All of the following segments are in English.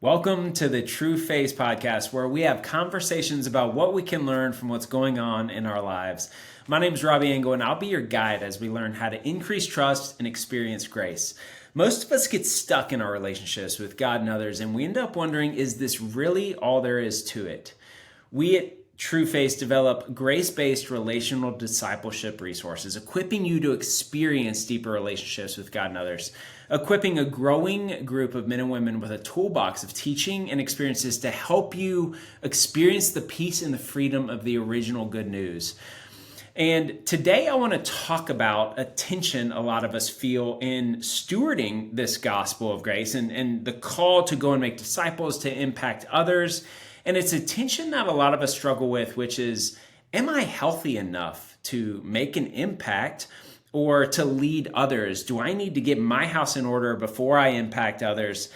Welcome to the Trueface podcast, where we have conversations about what we can learn from what's going on in our lives. My name is Robby, and I'll be your guide as we learn how to increase trust and experience grace. Most of us get stuck in our relationships with God and others, and we end up wondering, is this really all there is to it? We at Trueface develop grace-based relational discipleship resources, equipping you to experience deeper relationships with God and others, equipping a growing group of men and women with a toolbox of teaching and experiences to help you experience the peace and the freedom of the original good news. And today I want to talk about a tension a lot of us feel in stewarding this gospel of grace and the call to go and make disciples, to impact others. And it's a tension that a lot of us struggle with, which is, am I healthy enough to make an impact or to lead others? Do I need to get my house in order before I impact others?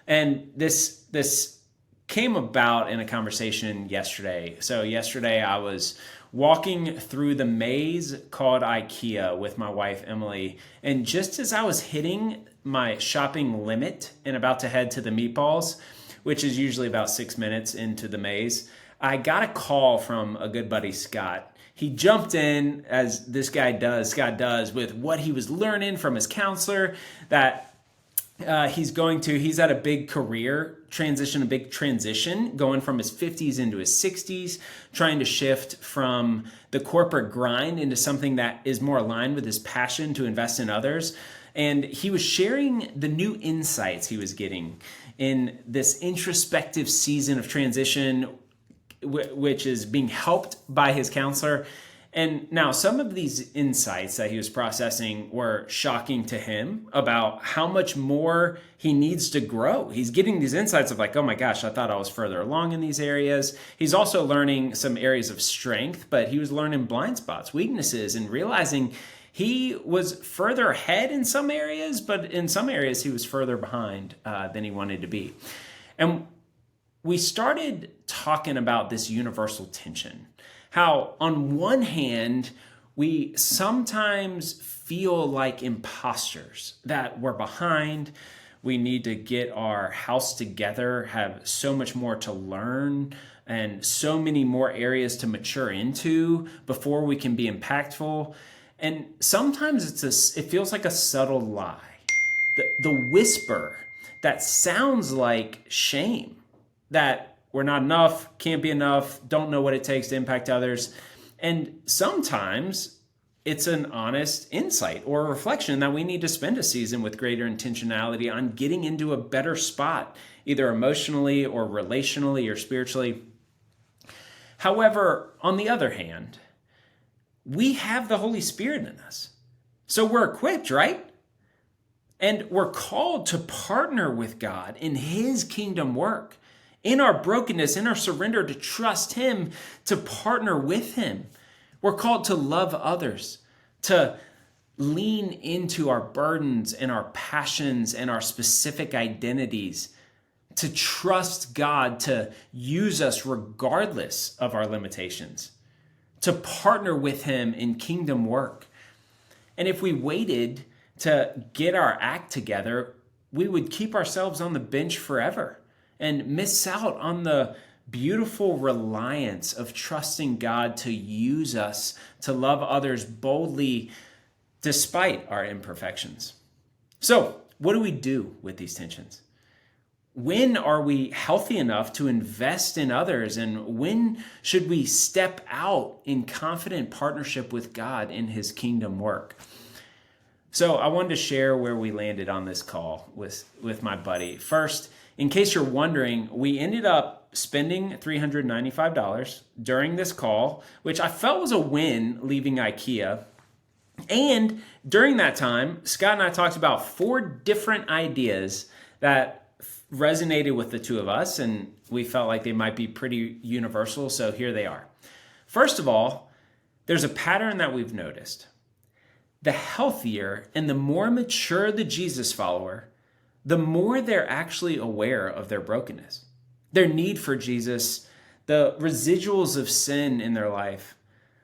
And this came about in a conversation yesterday. So yesterday I was walking through the maze called IKEA with my wife, Emily. And just as I was hitting my shopping limit and about to head to the meatballs, which is usually about 6 minutes into the maze, I got a call from a good buddy, Scott. He jumped in, as this guy does, Scott does, with what he was learning from his counselor, that he's at a big career transition, a big transition, going from his 50s into his 60s, trying to shift from the corporate grind into something that is more aligned with his passion to invest in others. And he was sharing the new insights he was getting in this introspective season of transition, which is being helped by his counselor. And now some of these insights that he was processing were shocking to him about how much more he needs to grow. He's getting these insights of like, oh my gosh, I thought I was further along in these areas. He's also learning some areas of strength, but he was learning blind spots, weaknesses, and realizing he was further ahead in some areas, but in some areas he was further behind than he wanted to be. And we started talking about this universal tension. How on one hand, we sometimes feel like imposters, that we're behind, we need to get our house together, have so much more to learn, and so many more areas to mature into before we can be impactful. And sometimes it feels like a subtle lie, the whisper that sounds like shame, that we're not enough, can't be enough, don't know what it takes to impact others. And sometimes it's an honest insight or a reflection that we need to spend a season with greater intentionality on getting into a better spot, either emotionally or relationally or spiritually. However, on the other hand, we have the Holy Spirit in us. So we're equipped, right? And we're called to partner with God in His kingdom work, in our brokenness, in our surrender to trust Him, to partner with Him. We're called to love others, to lean into our burdens and our passions and our specific identities, to trust God to use us regardless of our limitations, to partner with Him in kingdom work. And if we waited to get our act together, we would keep ourselves on the bench forever and miss out on the beautiful reliance of trusting God to use us to love others boldly despite our imperfections. So, what do we do with these tensions? When are we healthy enough to invest in others? And when should we step out in confident partnership with God in His kingdom work? So I wanted to share where we landed on this call with my buddy. First, in case you're wondering, we ended up spending $395 during this call, which I felt was a win leaving IKEA. And during that time, Scott and I talked about 4 different ideas that resonated with the two of us, and we felt like they might be pretty universal, so here they are. First of all, there's a pattern that we've noticed. The healthier and the more mature the Jesus follower, the more they're actually aware of their brokenness, their need for Jesus, the residuals of sin in their life.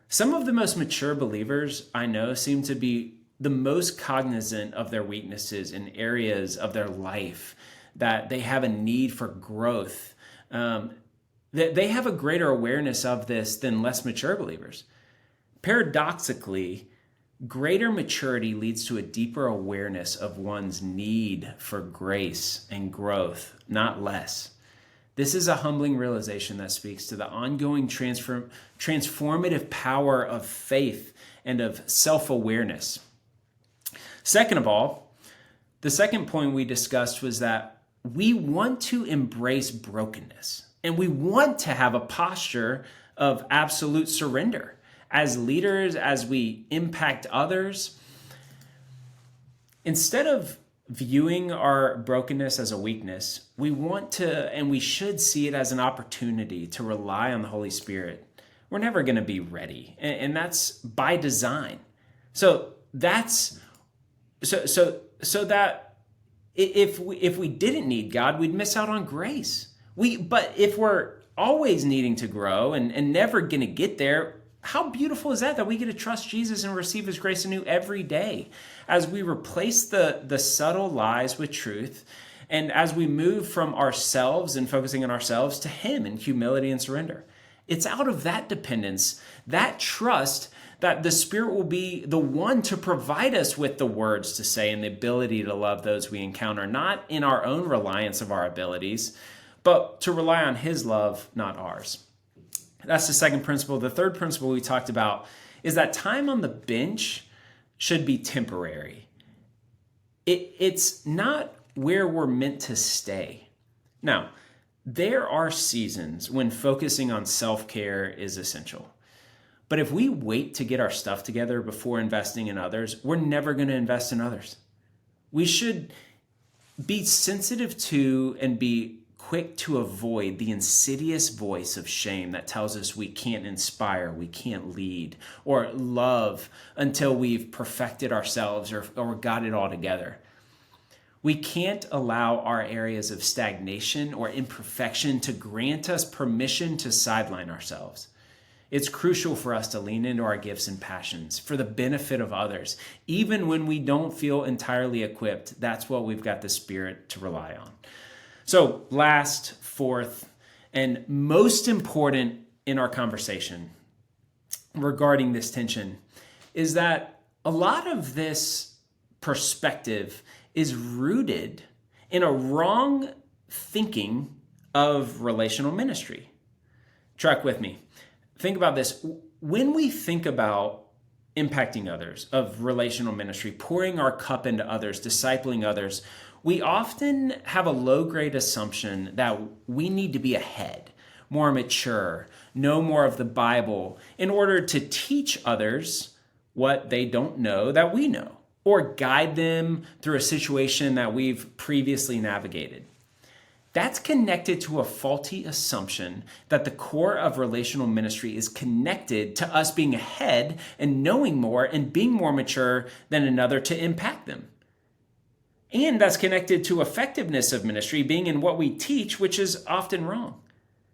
Some of the most mature believers I know seem to be the most cognizant of their weaknesses in areas of their life that they have a need for growth. They have a greater awareness of this than less mature believers. Paradoxically, greater maturity leads to a deeper awareness of one's need for grace and growth, not less. This is a humbling realization that speaks to the ongoing transformative power of faith and of self-awareness. Second of all, the second point we discussed was that we want to embrace brokenness, and we want to have a posture of absolute surrender. As leaders, as we impact others, instead of viewing our brokenness as a weakness, we want to, and we should see it as an opportunity to rely on the Holy Spirit. We're never going to be ready, and that's by design. So that if we didn't need God, we'd miss out on grace. But if we're always needing to grow and never going to get there, how beautiful is that we get to trust Jesus and receive his grace anew every day as we replace the subtle lies with truth, and as we move from ourselves and focusing on ourselves to him in humility and surrender. It's out of that dependence, that trust, that the Spirit will be the one to provide us with the words to say and the ability to love those we encounter, not in our own reliance of our abilities, but to rely on his love, not ours. That's the second principle. The third principle we talked about is that time on the bench should be temporary. It's not where we're meant to stay. Now, there are seasons when focusing on self-care is essential. But if we wait to get our stuff together before investing in others, we're never going to invest in others. We should be sensitive to and be quick to avoid the insidious voice of shame that tells us we can't inspire, we can't lead, or love until we've perfected ourselves or got it all together. We can't allow our areas of stagnation or imperfection to grant us permission to sideline ourselves. It's crucial for us to lean into our gifts and passions for the benefit of others. Even when we don't feel entirely equipped, that's what we've got the Spirit to rely on. So last, fourth, and most important in our conversation regarding this tension is that a lot of this perspective is rooted in a wrong thinking of relational ministry. Track with me. Think about this. When we think about impacting others, of relational ministry, pouring our cup into others, discipling others, we often have a low-grade assumption that we need to be ahead, more mature, know more of the Bible in order to teach others what they don't know that we know, or guide them through a situation that we've previously navigated. That's connected to a faulty assumption that the core of relational ministry is connected to us being ahead and knowing more and being more mature than another to impact them. And that's connected to effectiveness of ministry being in what we teach, which is often wrong.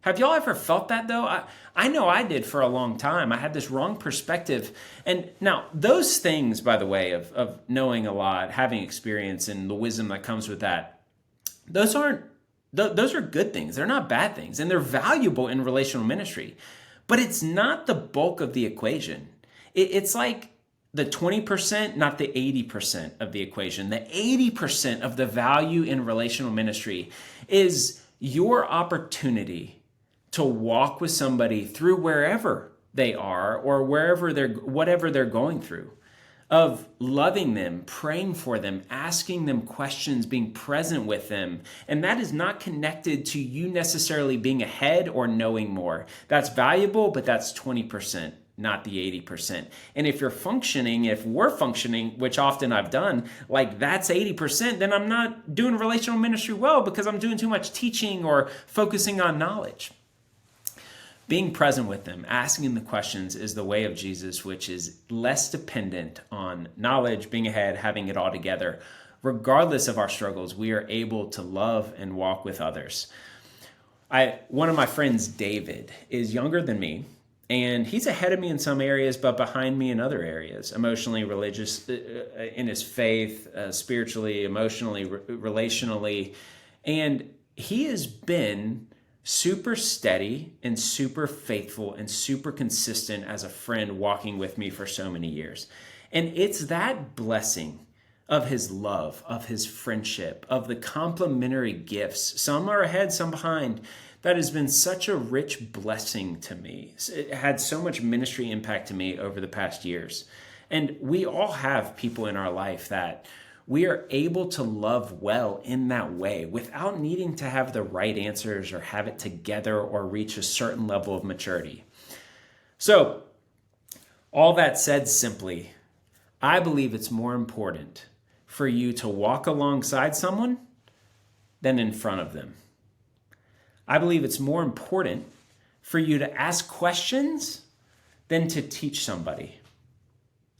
Have y'all ever felt that though? I know I did for a long time. I had this wrong perspective. And now those things, by the way, of knowing a lot, having experience and the wisdom that comes with that, those are good things. They're not bad things. And they're valuable in relational ministry. But it's not the bulk of the equation. It's like the 20%, not the 80% of the equation. The 80% of the value in relational ministry is your opportunity to walk with somebody through wherever they are or whatever they're going through, of loving them, praying for them, asking them questions, being present with them. And that is not connected to you necessarily being ahead or knowing more. That's valuable, but that's 20%. Not the 80%. And if we're functioning, which often I've done, like that's 80%, then I'm not doing relational ministry well because I'm doing too much teaching or focusing on knowledge. Being present with them, asking the questions is the way of Jesus, which is less dependent on knowledge, being ahead, having it all together. Regardless of our struggles, we are able to love and walk with others. One of my friends, David, is younger than me. And he's ahead of me in some areas, but behind me in other areas, emotionally, religious, in his faith, spiritually, emotionally, relationally. And he has been super steady and super faithful and super consistent as a friend walking with me for so many years. And it's that blessing of his love, of his friendship, of the complementary gifts. Some are ahead, some behind. That has been such a rich blessing to me. It had so much ministry impact to me over the past years. And we all have people in our life that we are able to love well in that way without needing to have the right answers or have it together or reach a certain level of maturity. So, all that said simply, I believe it's more important for you to walk alongside someone than in front of them. I believe it's more important for you to ask questions than to teach somebody.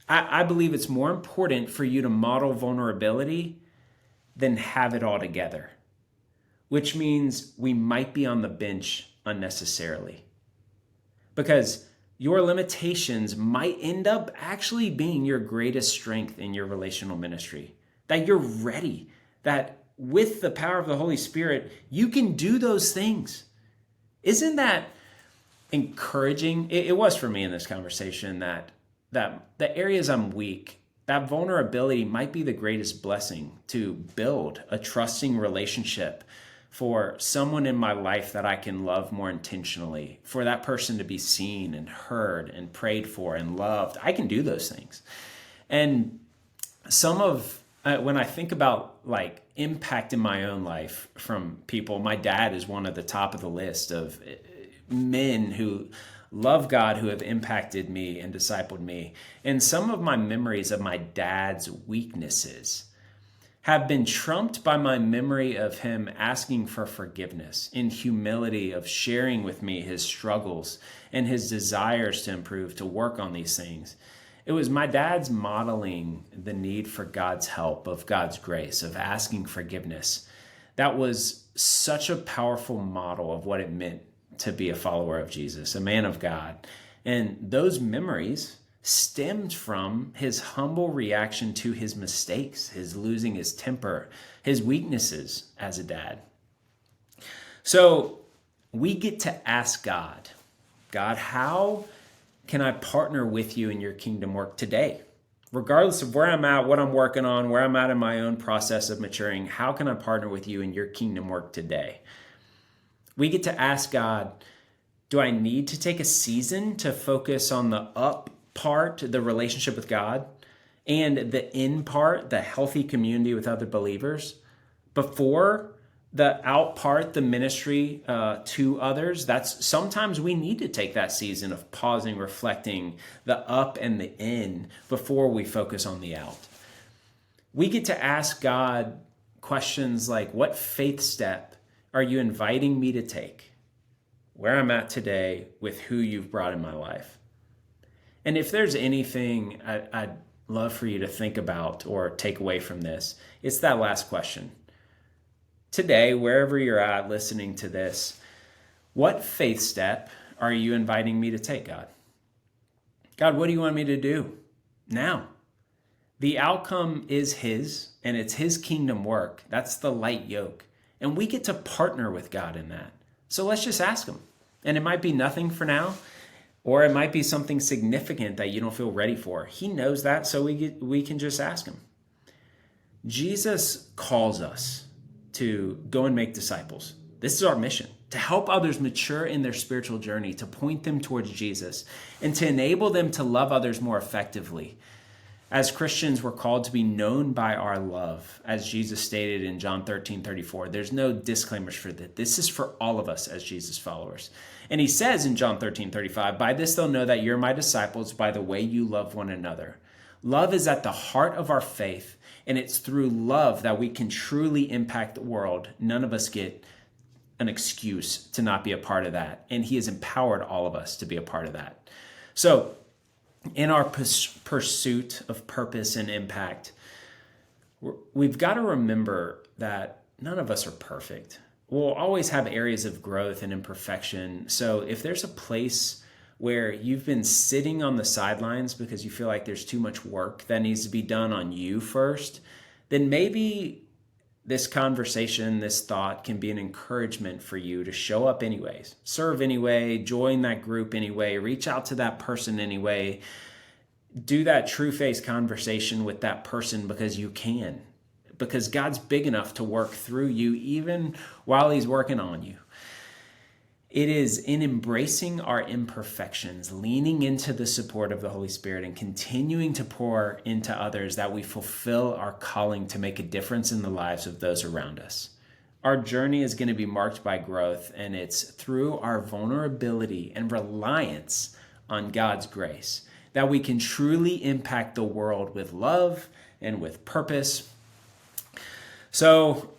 I believe it's more important for you to model vulnerability than have it all together, which means we might be on the bench unnecessarily. Because your limitations might end up actually being your greatest strength in your relational ministry. That you're ready, that with the power of the Holy Spirit, you can do those things. Isn't that encouraging? It was for me in this conversation that the areas I'm weak, that vulnerability might be the greatest blessing to build a trusting relationship for someone in my life that I can love more intentionally, for that person to be seen and heard and prayed for and loved. I can do those things. And when I think about like impact in my own life from people, my dad is one of the top of the list of men who love God, who have impacted me and discipled me. And some of my memories of my dad's weaknesses have been trumped by my memory of him asking for forgiveness in humility, of sharing with me his struggles and his desires to improve, to work on these things. It was my dad's modeling the need for God's help, of God's grace, of asking forgiveness. That was such a powerful model of what it meant to be a follower of Jesus, a man of God. And those memories stemmed from his humble reaction to his mistakes, his losing his temper, his weaknesses as a dad. So we get to ask God, how can I partner with you in your kingdom work today? Regardless of where I'm at, what I'm working on, where I'm at in my own process of maturing, how can I partner with you in your kingdom work today? We get to ask God, do I need to take a season to focus on the up part, the relationship with God, and the in part, the healthy community with other believers, before the out part, the ministry to others? That's sometimes we need to take that season of pausing, reflecting the up and the in before we focus on the out. We get to ask God questions like, what faith step are you inviting me to take where I'm at today with who you've brought in my life? And if there's anything I'd love for you to think about or take away from this, it's that last question. Today, wherever you're at listening to this, what faith step are you inviting me to take, God? God, what do you want me to do now? The outcome is His, and it's His kingdom work. That's the light yoke. And we get to partner with God in that. So let's just ask Him. And it might be nothing for now, or it might be something significant that you don't feel ready for. He knows that, so we can just ask Him. Jesus calls us to go and make disciples. This is our mission, to help others mature in their spiritual journey, to point them towards Jesus, and to enable them to love others more effectively. As Christians, we're called to be known by our love. As Jesus stated in John 13:34, there's no disclaimers for that. This is for all of us as Jesus followers. And He says in John 13:35, by this they'll know that you're my disciples, by the way you love one another. Love is at the heart of our faith, and it's through love that we can truly impact the world. None of us get an excuse to not be a part of that. And He has empowered all of us to be a part of that. So, in our pursuit of purpose and impact, we've got to remember that none of us are perfect. We'll always have areas of growth and imperfection. So if there's a place where you've been sitting on the sidelines because you feel like there's too much work that needs to be done on you first, then maybe this conversation, this thought can be an encouragement for you to show up anyways, serve anyway, join that group anyway, reach out to that person anyway, do that Trueface conversation with that person because you can, because God's big enough to work through you even while he's working on you. It is in embracing our imperfections, leaning into the support of the Holy Spirit, and continuing to pour into others that we fulfill our calling to make a difference in the lives of those around us. Our journey is going to be marked by growth, and it's through our vulnerability and reliance on God's grace that we can truly impact the world with love and with purpose. So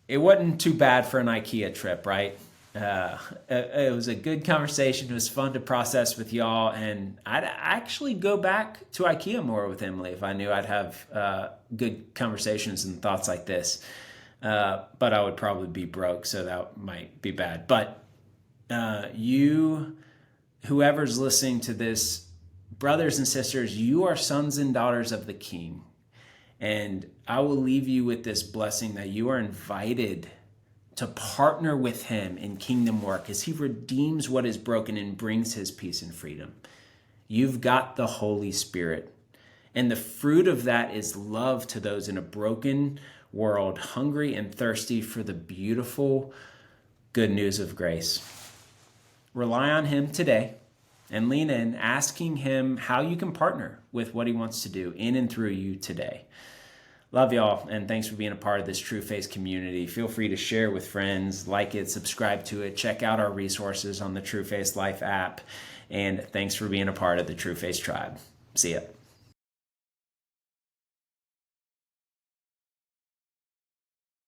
it wasn't too bad for an IKEA trip, right? It was a good conversation. It was fun to process with y'all, and I'd actually go back to IKEA more with Emily if I knew I'd have good conversations and thoughts like this. But I would probably be broke, so that might be bad. But whoever's listening to this, brothers and sisters, you are sons and daughters of the King. And I will leave you with this blessing that you are invited to partner with him in kingdom work as he redeems what is broken and brings his peace and freedom. You've got the Holy Spirit. And the fruit of that is love to those in a broken world, hungry and thirsty for the beautiful good news of grace. Rely on him today and lean in, asking him how you can partner with what he wants to do in and through you today. Love y'all, and thanks for being a part of this Trueface community. Feel free to share with friends, like it, subscribe to it, check out our resources on the Trueface Life app, and thanks for being a part of the Trueface tribe. See ya.